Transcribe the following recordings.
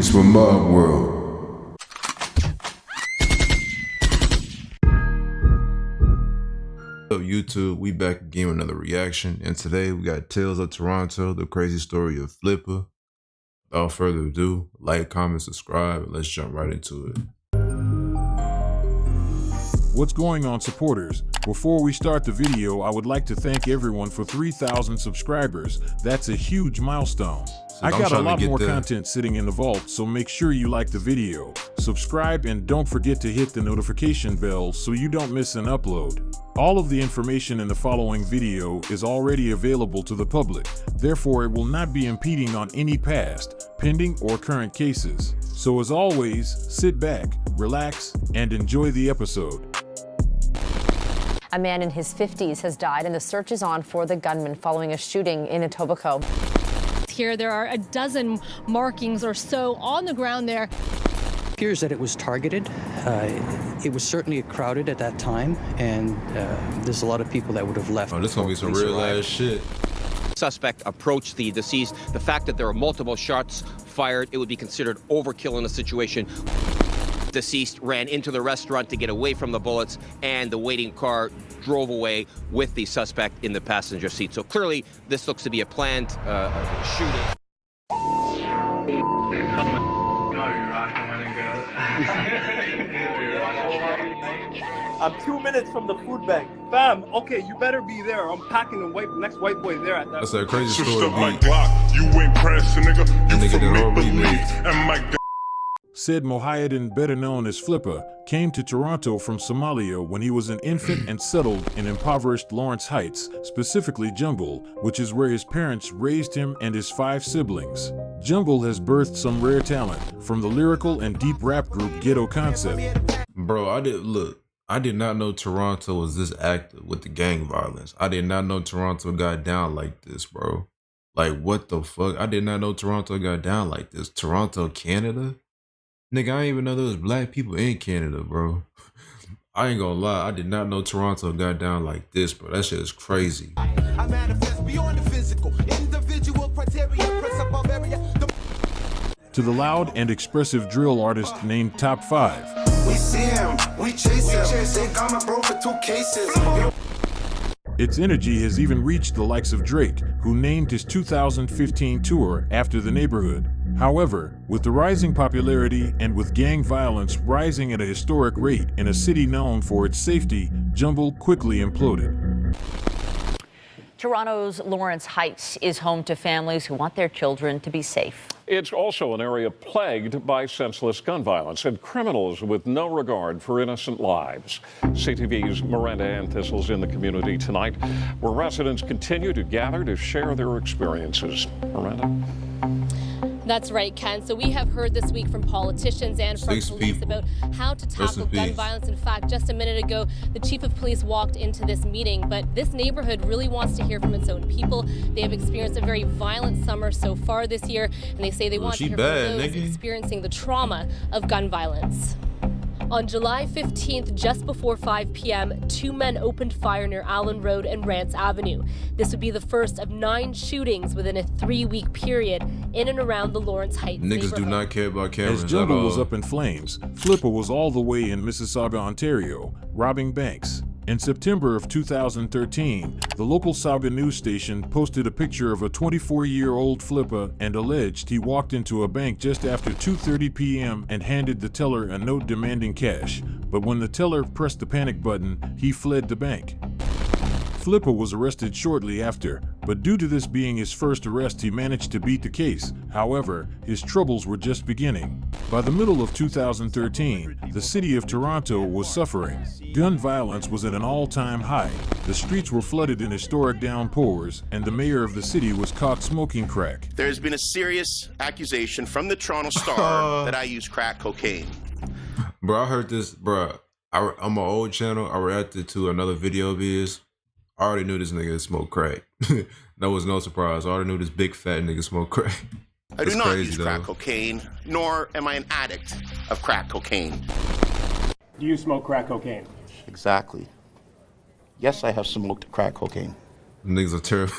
Greetings from my world. What's up, YouTube? We back again with another reaction, and today we got Tales of Toronto, the crazy story of Flippa. Without further ado, like, comment, subscribe, and let's jump right into it. What's going on, supporters? Before we start the video, I would like to thank everyone for 3,000 subscribers. That's a huge milestone. I got a lot more content sitting in the vault, so make sure you like the video, subscribe, and don't forget to hit the notification bell so you don't miss an upload. All of the information in the following video is already available to the public, therefore it will not be impeding on any past, pending, or current cases. So as always, sit back, relax, and enjoy the episode. A man in his 50s has died, and the search is on for the gunman following a shooting in Etobicoke. Here, there are a dozen markings or so on the ground there. It appears that it was targeted. It was certainly crowded at that time, and there's a lot of people that would have left. Oh, this is gonna be some real ass shit. Suspect approached the deceased. The fact that there were multiple shots fired, it would be considered overkill in the situation. Deceased ran into the restaurant to get away from the bullets, and the waiting car drove away with the suspect in the passenger seat. So clearly, this looks to be a planned shooting. I'm 2 minutes from the food bank. Fam, okay, you better be there. I'm packing the next white boy there at that. That's a crazy story. You ain't pressing, nigga. You from make-believe and Mike. Said Mohiuddin, better known as Flippa, came to Toronto from Somalia when he was an infant and settled in impoverished Lawrence Heights, specifically Jumble, which is where his parents raised him and his 5 siblings. Jumble has birthed some rare talent, from the lyrical and deep rap group Ghetto Concept. Bro, I did not know Toronto was this active with the gang violence. I did not know Toronto got down like this, bro. Like, what the fuck? I did not know Toronto got down like this. Toronto, Canada? Nigga, I didn't even know there was black people in Canada, bro. I ain't gonna lie, I did not know Toronto got down like this, bro. That shit is crazy. I manifest beyond the physical, individual criteria, press above area. To the loud and expressive drill artist named Top 5. We see him, we chase him. They got my bro for 2 cases. Its energy has even reached the likes of Drake, who named his 2015 tour after the neighborhood. However, with the rising popularity and with gang violence rising at a historic rate in a city known for its safety, Jumble quickly imploded. Toronto's Lawrence Heights is home to families who want their children to be safe. It's also an area plagued by senseless gun violence and criminals with no regard for innocent lives. CTV's Murda and Toronto's in the community tonight, where residents continue to gather to share their experiences. Miranda? That's right, Ken. So we have heard this week from politicians and from police about how to tackle gun violence. In fact, just a minute ago, the chief of police walked into this meeting, but this neighborhood really wants to hear from its own people. They have experienced a very violent summer so far this year, and they say they want to hear from those experiencing the trauma of gun violence. On July 15th, just before 5 p.m., 2 men opened fire near Allen Road and Rance Avenue. This would be the first of 9 shootings within a 3-week period in and around the Lawrence Heights neighborhood. Niggas do not care about cameras. As Jumble was up in flames, Flippa was all the way in Mississauga, Ontario, robbing banks. In September of 2013, the local Sauga news station posted a picture of a 24-year-old Flippa and alleged he walked into a bank just after 2:30 p.m. and handed the teller a note demanding cash. But when the teller pressed the panic button, he fled the bank. Flippa was arrested shortly after, but due to this being his first arrest, he managed to beat the case. However, his troubles were just beginning. By the middle of 2013, the city of Toronto was suffering. Gun violence was at an all-time high. The streets were flooded in historic downpours, and the mayor of the city was caught smoking crack. There's been a serious accusation from the Toronto Star that I use crack cocaine. Bro, I heard this, bro. On my old channel, I reacted to another video of his. I already knew this nigga smoked crack. That was no surprise. I already knew this big fat nigga smoked crack. I do not use crack cocaine, nor am I an addict of crack cocaine. Do you smoke crack cocaine? Exactly. Yes, I have smoked crack cocaine. Niggas are terrible.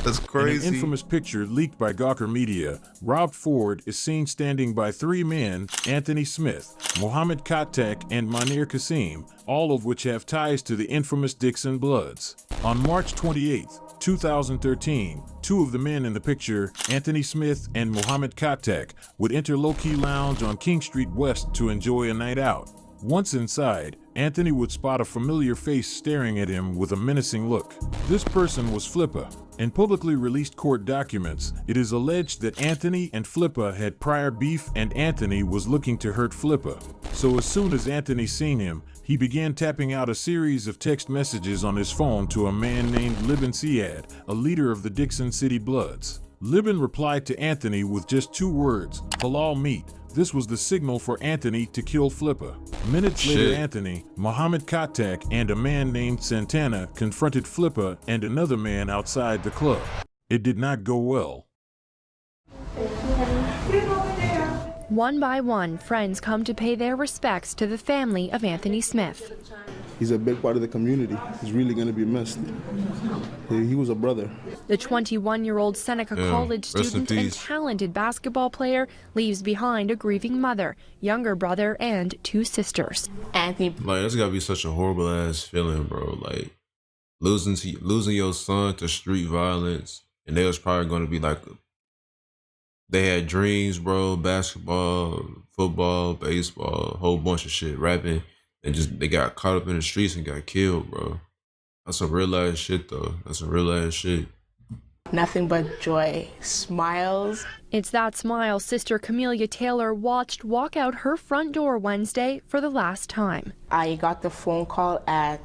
That's crazy. In an infamous picture leaked by Gawker Media, Rob Ford is seen standing by three men, Anthony Smith, Mohammed Khattak, and Manir Kasim, all of which have ties to the infamous Dixon Bloods. On March 28, 2013, two of the men in the picture, Anthony Smith and Mohammed Khattak, would enter Low Key Lounge on King Street West to enjoy a night out. Once inside, Anthony would spot a familiar face staring at him with a menacing look. This person was Flippa. In publicly released court documents, it is alleged that Anthony and Flippa had prior beef and Anthony was looking to hurt Flippa. So as soon as Anthony seen him, he began tapping out a series of text messages on his phone to a man named Libin Siad, a leader of the Dixon City Bloods. Libin replied to Anthony with just two words, halal meat. This was the signal for Anthony to kill Flippa. Minutes later, Anthony, Mohammed Khattak, and a man named Santana confronted Flippa and another man outside the club. It did not go well. One by one, friends come to pay their respects to the family of Anthony Smith. He's a big part of the community. He's really going to be missed. He was a brother. The 21-year-old Seneca College student and talented basketball player leaves behind a grieving mother, younger brother, and two sisters. Like, that's gotta be such a horrible ass feeling, bro. Like, losing your son to street violence, and they was probably gonna be like, they had dreams, bro, basketball, football, baseball, a whole bunch of shit, rapping. And just they got caught up in the streets and got killed, bro. That's some real ass shit, though. That's some real ass shit. Nothing but joy, smiles. It's that smile sister Camelia Taylor watched walk out her front door Wednesday for the last time. I got the phone call at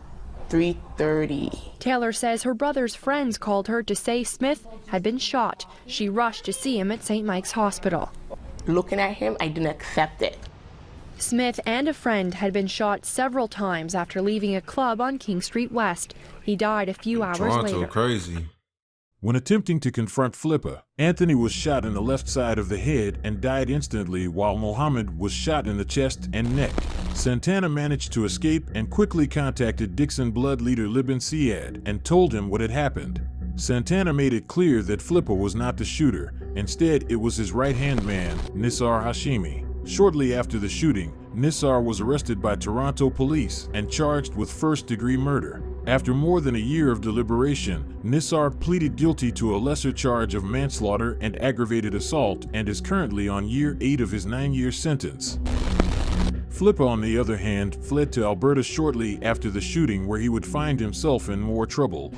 3:30. Taylor says her brother's friends called her to say Smith had been shot. She rushed to see him at St. Mike's Hospital. Looking at him, I didn't accept it. Smith and a friend had been shot several times after leaving a club on King Street West. He died a few hours later. Crazy. When attempting to confront Flippa, Anthony was shot in the left side of the head and died instantly, while Mohammed was shot in the chest and neck. Santana managed to escape and quickly contacted Dixon Blood leader Libin Siad and told him what had happened. Santana made it clear that Flippa was not the shooter. Instead, it was his right-hand man, Nisar Hashimi. Shortly after the shooting, Nisar was arrested by Toronto police and charged with first-degree murder. After more than a year of deliberation, Nisar pleaded guilty to a lesser charge of manslaughter and aggravated assault and is currently on year 8 of his 9-year sentence. Flippa, on the other hand, fled to Alberta shortly after the shooting, where he would find himself in more trouble.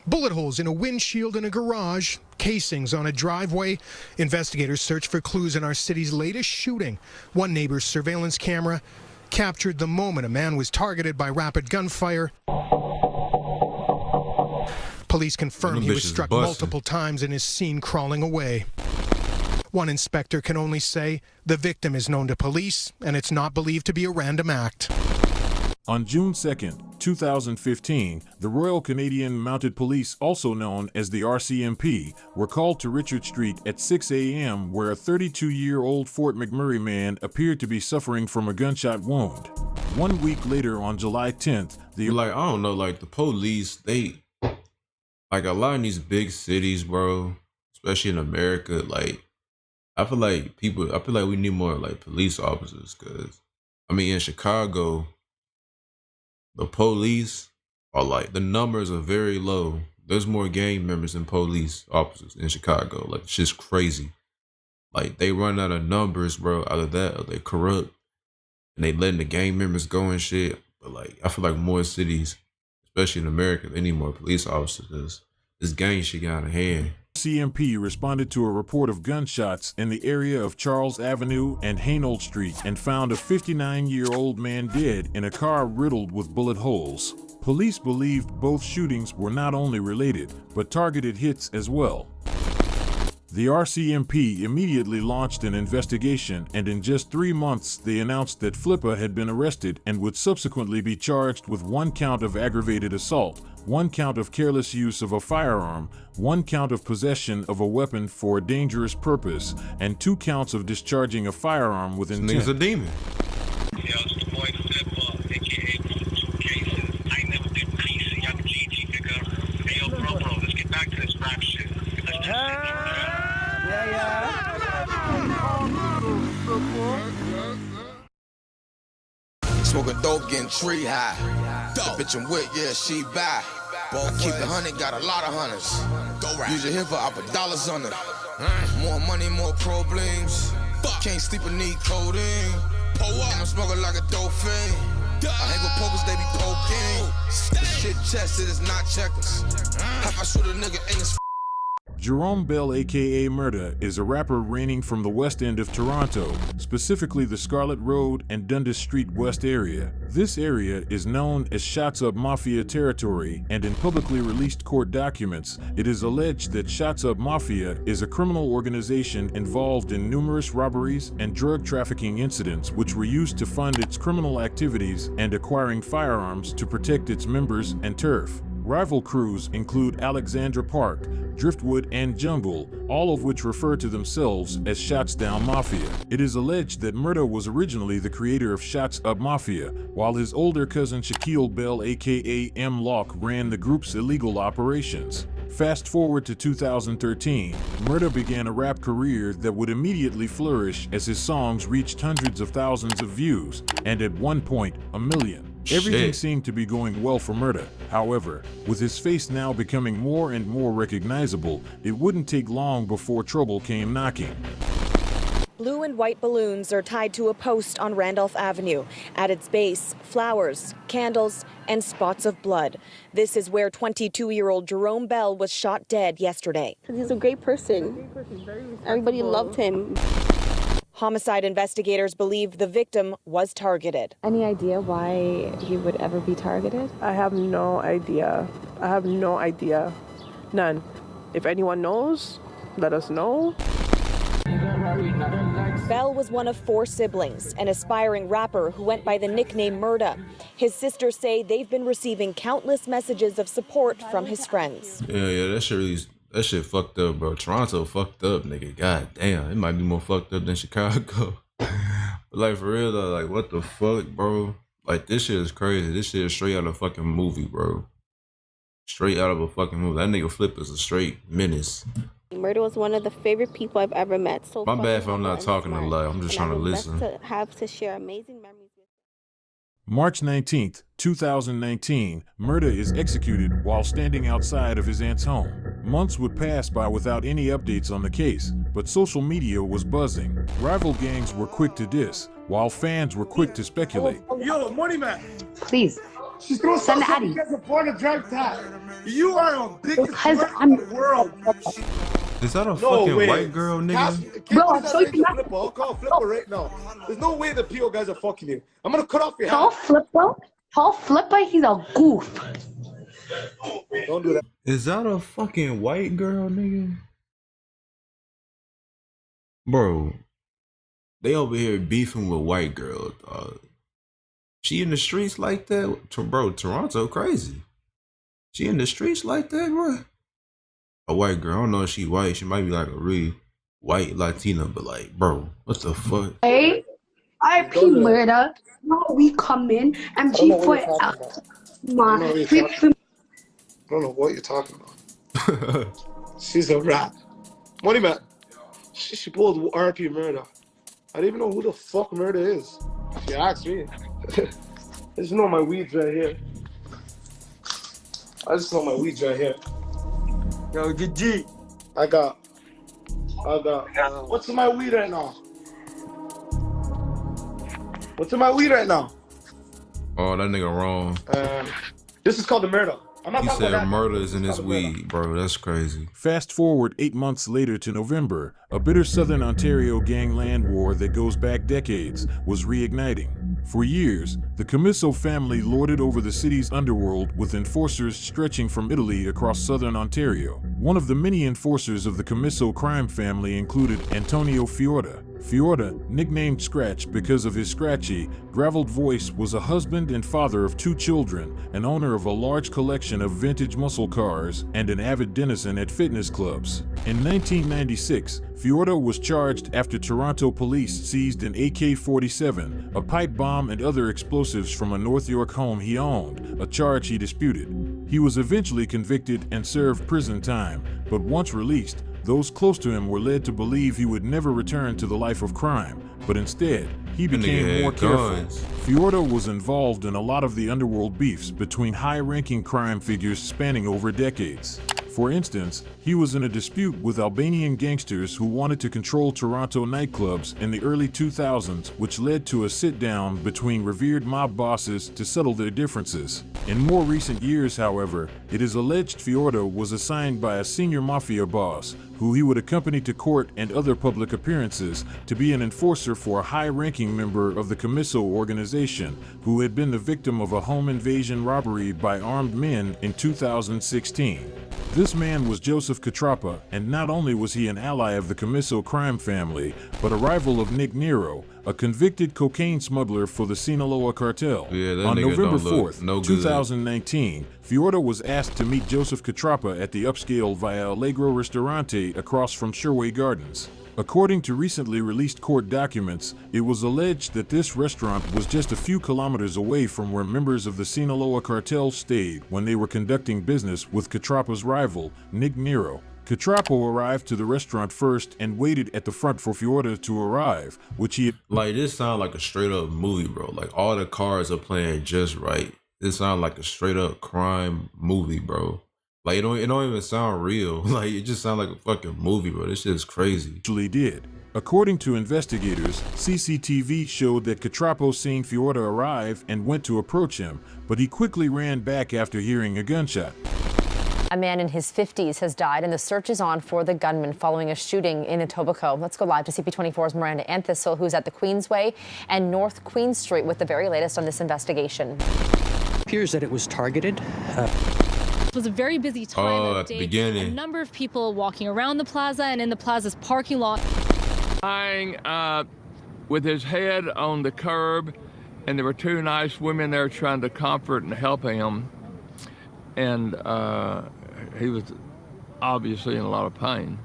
Bullet holes in a windshield in a garage, casings on a driveway. Investigators search for clues in our city's latest shooting. One neighbor's surveillance camera captured the moment a man was targeted by rapid gunfire. Police confirm he was struck multiple times and is seen crawling away. One inspector can only say the victim is known to police and it's not believed to be a random act. On June 2nd, 2015, the Royal Canadian Mounted Police, also known as the RCMP, were called to Richard Street at 6 a.m. where a 32-year-old Fort McMurray man appeared to be suffering from a gunshot wound. 1 week later, on July 10th, I don't know, like, the police, they, like, a lot in these big cities, bro, especially in America, like, I feel like we need more, like, police officers, because, I mean, in Chicago, the police are like, the numbers are very low. There's more gang members than police officers in Chicago. Like, it's just crazy. Like, they run out of numbers, bro, out of that, or they corrupt, and they letting the gang members go and shit. But, like, I feel like more cities, especially in America, they need more police officers, because this gang shit got out of hand. CMP responded to a report of gunshots in the area of Charles Avenue and Hainault Street and found a 59-year-old man dead in a car riddled with bullet holes. Police believed both shootings were not only related, but targeted hits as well. The RCMP immediately launched an investigation, and in just 3 months they announced that Flippa had been arrested and would subsequently be charged with 1 count of aggravated assault, 1 count of careless use of a firearm, 1 count of possession of a weapon for a dangerous purpose, and 2 counts of discharging a firearm with intent. This nigga's a demon. Yo, it's the boy Flippa, aka 2 cases. I never did PC. Y'all the GT pickup. Hey, yo, bro, let's get back to this rap shit. Smoking dope, getting tree high. The bitch I'm with, yeah, she buy. Ball keep the 100, got a lot of hunters. Use your hip for, I put dollars on it. More money, more problems. Can't sleep and need codeine. And I'm smoking like a dope fiend. I hang with pokers, they be poking. The shit chested, it's not checkers. If I shoot a nigga in his Jerome Bell, aka Murda, is a rapper reigning from the west end of Toronto, specifically the Scarlett Road and Dundas Street West area. This area is known as Shots Up Mafia territory, and in publicly released court documents, it is alleged that Shots Up Mafia is a criminal organization involved in numerous robberies and drug trafficking incidents which were used to fund its criminal activities and acquiring firearms to protect its members and turf. Rival crews include Alexandra Park, Driftwood, and Jungle, all of which refer to themselves as Shots Down Mafia. It is alleged that Murda was originally the creator of Shots Up Mafia, while his older cousin Shaquille Bell, aka M. Locke, ran the group's illegal operations. Fast forward to 2013, Murda began a rap career that would immediately flourish as his songs reached hundreds of thousands of views, and at one point, 1 million. Everything seemed to be going well for Murda. However, with his face now becoming more and more recognizable, it wouldn't take long before trouble came knocking. Blue and white balloons are tied to a post on Randolph Avenue. At its base, flowers, candles, and spots of blood. This is where 22-year-old Jerome Bell was shot dead yesterday. He's a great person. Everybody loved him. Homicide investigators believe the victim was targeted. Any idea why he would ever be targeted? I have no idea. I have no idea. None. If anyone knows, let us know. Bell was one of 4 siblings, an aspiring rapper who went by the nickname Murda. His sisters say they've been receiving countless messages of support from his friends. Yeah, that shit fucked up, bro. Toronto fucked up, nigga. God damn, it might be more fucked up than Chicago. But like, for real though, like, what the fuck, bro? Like, this shit is crazy. This shit is straight out of a fucking movie, bro. Straight out of a fucking movie. That nigga Flippa is a straight menace. Murda was one of the favorite people I've ever met. So my bad if I'm not talking a lot. I'm just trying to listen. To have to share amazing memories. March 19th, 2019, Murda is executed while standing outside of his aunt's home. Months would pass by without any updates on the case, but social media was buzzing. Rival gangs were quick to diss, while fans were quick to speculate. Yo, Money Man! Please. She's gonna send something Addy. as a part of drive time. You are a biggest Because threat I'm in the world. Is that a fucking white girl, nigga? Bro, I'm so Flippa. I'll call Flippa right now. There's no way the PO guys are fucking you. I'm gonna cut off your Tall hat. Flippa, he's a goof. Don't do that. Is that a fucking white girl, nigga? Bro, they over here beefing with white girls, dog. She in the streets like that? Bro, Toronto crazy. She in the streets like that, bro? A white girl, I don't know if she white. She might be like a really white Latina, but like, bro, what the fuck? Hey, RP Murda. Now we come in MG for I don't know what you're talking about. She's a rat. Money Man. She pulled RP Murda. I don't even know who the fuck Murda is. If you ask me. I just know my weed's right here. Yo, GG. I got. What's in my weed right now? Oh, that nigga wrong. This is called the murder. He said murder is in his weed, bro. That's crazy. Fast forward 8 months later to November, a bitter Southern Ontario gangland war that goes back decades was reigniting. For years, the Commisso family lorded over the city's underworld with enforcers stretching from Italy across southern Ontario. One of the many enforcers of the Commisso crime family included Antonio Fiorda. Fiorda, nicknamed Scratch because of his scratchy, graveled voice, was a husband and father of 2 children, an owner of a large collection of vintage muscle cars, and an avid denizen at fitness clubs. In 1996, Fiorda was charged after Toronto police seized an AK-47, a pipe bomb, and other explosives from a North York home he owned, a charge he disputed. He was eventually convicted and served prison time, but once released, those close to him were led to believe he would never return to the life of crime, but instead, he became more careful. Fiorda was involved in a lot of the underworld beefs between high-ranking crime figures spanning over decades. For instance, he was in a dispute with Albanian gangsters who wanted to control Toronto nightclubs in the early 2000s, which led to a sit-down between revered mob bosses to settle their differences. In more recent years, however, it is alleged Fiorda was assigned by a senior mafia boss, who he would accompany to court and other public appearances, to be an enforcer for a high-ranking member of the commisso organization, who had been the victim of a home invasion robbery by armed men in 2016. This man was Joseph Catrapa, and not only was he an ally of the commisso crime family, but a rival of Nick Nero, a convicted cocaine smuggler for the Sinaloa cartel. On November 4th, 2019, Fiorda was asked to meet Joseph Catrapa at the upscale Via Allegro Ristorante across from Sherway Gardens. According to recently released court documents, it was alleged that this restaurant was just a few kilometers away from where members of the Sinaloa cartel stayed when they were conducting business with Catrapa's rival, Nick Nero. Catrapa arrived to the restaurant first and waited at the front for Fiorda to arrive, which he... Like, this sounds like a straight up movie, bro. Like, all the cards are playing just right. This sounds like a straight up crime movie, bro. Like, it don't even sound real. Like, it just sounds like a fucking movie, bro. This shit is crazy. Actually did. According to investigators, CCTV showed that Catrapo seen Fiorda arrive and went to approach him, but he quickly ran back after hearing a gunshot. A man in his 50s has died, and the search is on for the gunman following a shooting in Etobicoke. Let's go live to CP24's Murda and Toronto, who's at the Queensway and North Queen Street with the very latest on this investigation. It appears that it was targeted. It was a very busy time at the beginning. A number of people walking around the plaza and in the plaza's parking lot. Lying with his head on the curb, and there were two nice women there trying to comfort and help him. And he was obviously in a lot of pain.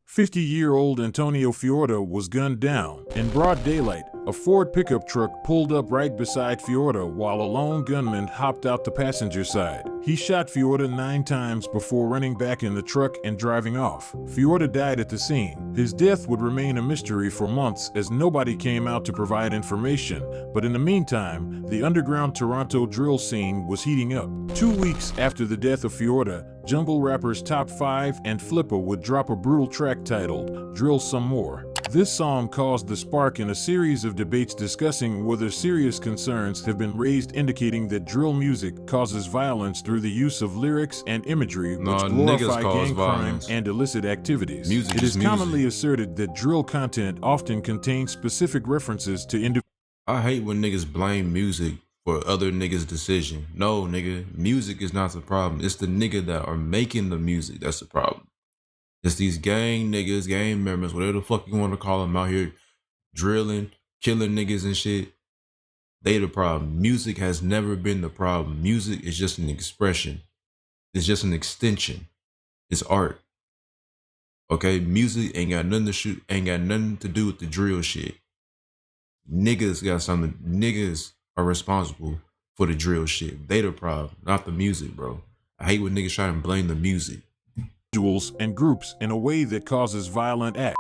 50-year-old Antonio Fiorda was gunned down. In broad daylight, a Ford pickup truck pulled up right beside Fiorda while a lone gunman hopped out the passenger side. He shot Fiorda 9 times before running back in the truck and driving off. Fiorda died at the scene. His death would remain a mystery for months as nobody came out to provide information, but in the meantime, the underground Toronto drill scene was heating up. 2 weeks after the death of Fiorda, Jumble rappers Top 5 and Flippa would drop a brutal track titled Drill Some More. This song caused the spark in a series of debates discussing whether serious concerns have been raised indicating that drill music causes violence through the use of lyrics and imagery which glorify gang crime and illicit activities. It is commonly asserted that drill content often contains specific references to individuals. I hate when niggas blame music for other niggas' decision. No, nigga, music is not the problem. It's the nigga that are making the music that's the problem. It's these gang niggas, gang members, whatever the fuck you want to call them out here, drilling, killing niggas and shit. They the problem. Music has never been the problem. Music is just an expression. It's just an extension. It's art. Okay, music ain't got nothing to do with the drill shit. Niggas got something. Niggas are responsible for the drill shit. They the problem, not the music, bro. I hate when niggas try to blame the music. And groups in a way that causes violent acts.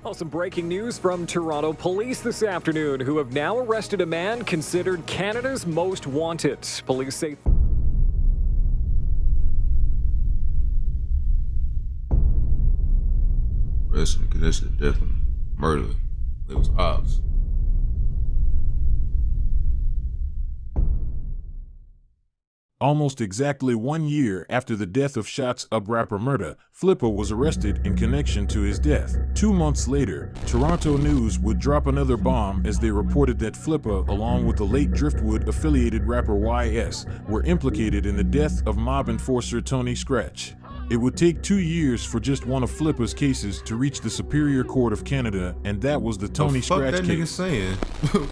Well, some breaking news from Toronto police this afternoon, who have now arrested a man considered Canada's most wanted. Police say arrest in connection to death and murder. It was ops. Almost exactly 1 year after the death of Shots Up rapper Murda, Flippa was arrested in connection to his death. 2 months later, Toronto News would drop another bomb as they reported that Flippa, along with the late Driftwood-affiliated rapper YS, were implicated in the death of mob enforcer Tony Scratch. It would take 2 years for just one of Flippa's cases to reach the Superior Court of Canada, and that was the Tony Scratch case.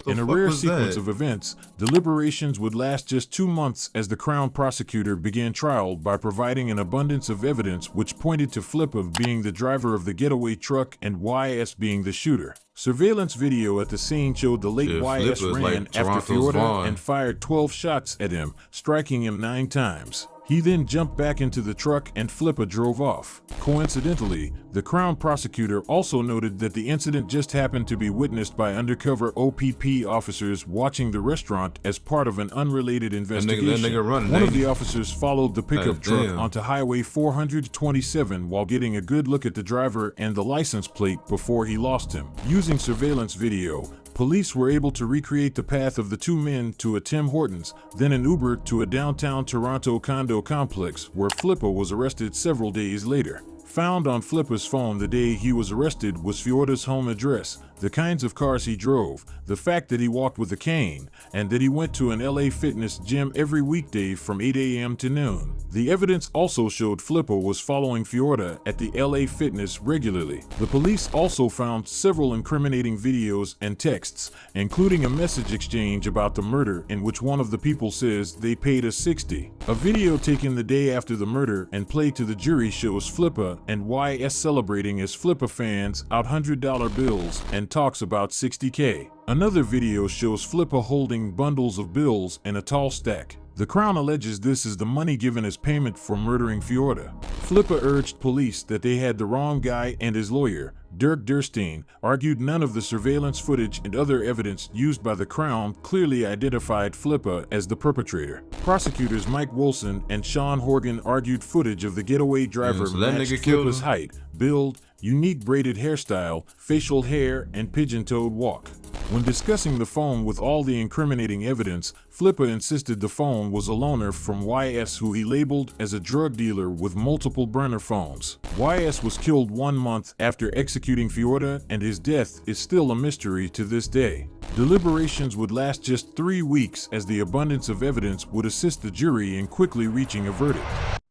In a rare sequence of events, deliberations would last just 2 months as the Crown prosecutor began trial by providing an abundance of evidence which pointed to Flippa being the driver of the getaway truck and YS being the shooter. Surveillance video at the scene showed the late YS ran after Fiorda and fired 12 shots at him, striking him 9 times. He then jumped back into the truck and Flippa drove off. Coincidentally, the Crown prosecutor also noted that the incident just happened to be witnessed by undercover OPP officers watching the restaurant as part of an unrelated investigation. One of the officers followed the pickup truck onto Highway 427 while getting a good look at the driver and the license plate before he lost him. Using surveillance video, police were able to recreate the path of the two men to a Tim Hortons, then an Uber to a downtown Toronto condo complex where Flippa was arrested several days later. Found on Flippa's phone the day he was arrested was Fiorda's home address, the kinds of cars he drove, the fact that he walked with a cane, and that he went to an LA Fitness gym every weekday from 8 a.m. to noon. The evidence also showed Flippa was following Fiorda at the LA Fitness regularly. The police also found several incriminating videos and texts, including a message exchange about the murder in which one of the people says they paid us $60. A video taken the day after the murder and played to the jury shows Flippa and YS celebrating as Flippa fans out $100 bills and talks about $60K. Another video shows Flippa holding bundles of bills in a tall stack. The Crown alleges this is the money given as payment for murdering Fiorda. Flippa urged police that they had the wrong guy, and his lawyer, Dirk Durstein, argued none of the surveillance footage and other evidence used by the Crown clearly identified Flippa as the perpetrator. Prosecutors Mike Wilson and Sean Horgan argued footage of the getaway driver matched Flippa's height, build, unique braided hairstyle, facial hair, and pigeon-toed walk. When discussing the phone with all the incriminating evidence, Flippa insisted the phone was a loaner from YS, who he labeled as a drug dealer with multiple burner phones. YS was killed 1 month after executing Fiorda, and his death is still a mystery to this day. Deliberations would last just 3 weeks as the abundance of evidence would assist the jury in quickly reaching a verdict.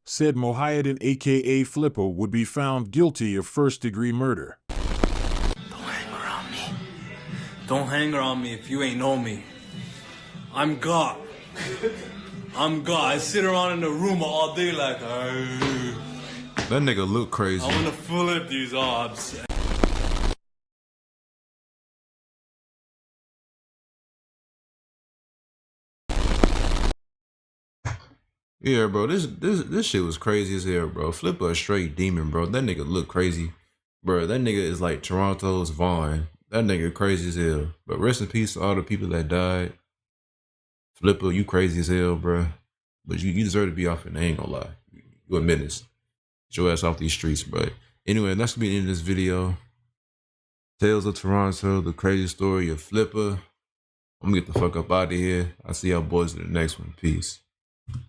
Said Mohiuddin aka Flippa would be found guilty of first-degree murder. Don't hang around me if you ain't know me. I'm God. I'm God. I sit around in the room all day like, hey. That nigga look crazy. I wanna fill up these odds. Yeah, bro, this shit was crazy as hell, bro. Flippa a straight demon, bro. That nigga look crazy. Bro, that nigga is like Toronto's Vaughn. That nigga crazy as hell. But rest in peace to all the people that died. Flippa, you crazy as hell, bro. But you deserve to be off it. I ain't gonna lie. You a menace. Get your ass off these streets, bro. Anyway, that's gonna be the end of this video. Tales of Toronto, the crazy story of Flippa. I'm gonna get the fuck up out of here. I'll see y'all boys in the next one. Peace.